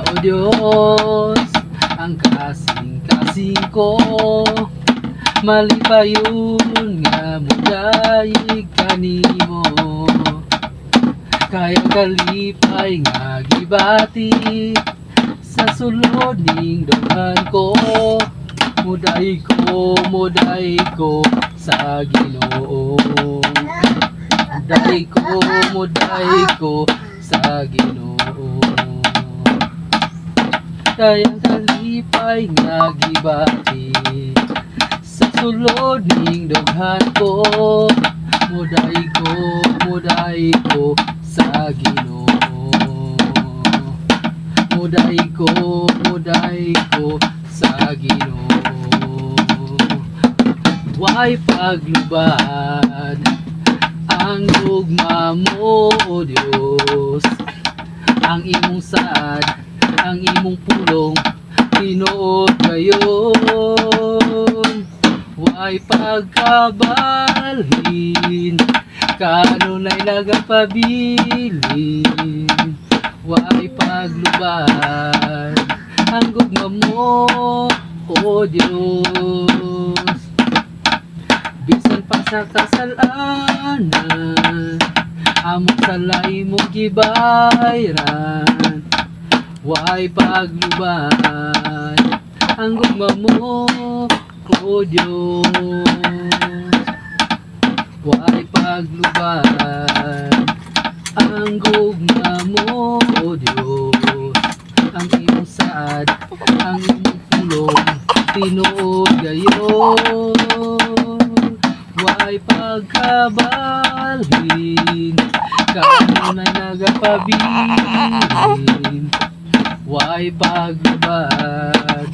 O Diyos, ang kasing-kasing ko, mali pa yun nga mudayig kanimo. Kaya kalipay nga gibati sa sulod ning dughan ko. Muday ko sa Ginoo. Muday ko sa Ginoo. Kaya kalipay nga gibati sa sulod ning dughan ko. Muday ko sa Ginoo. Muday ko sa Ginoo. Way paglubad ang ugma mo, O Diyos. Ang imong saad, ang imong pulong, tinuod gayon. Way pagkabalhin, kanunay nagapabilin. Way paglubad ang gugma mo, O Diyos. Bisan pa sa kasalanan, among salay mo gibayran. Way paglubad ang gugma mo, O Diyos. Way paglubad ang gugma mo, O Diyos. Ang imong saad, ang imong pulong, tinuod gayon. Way pagkabalhin, kanunay nagapabilin. Way paglubad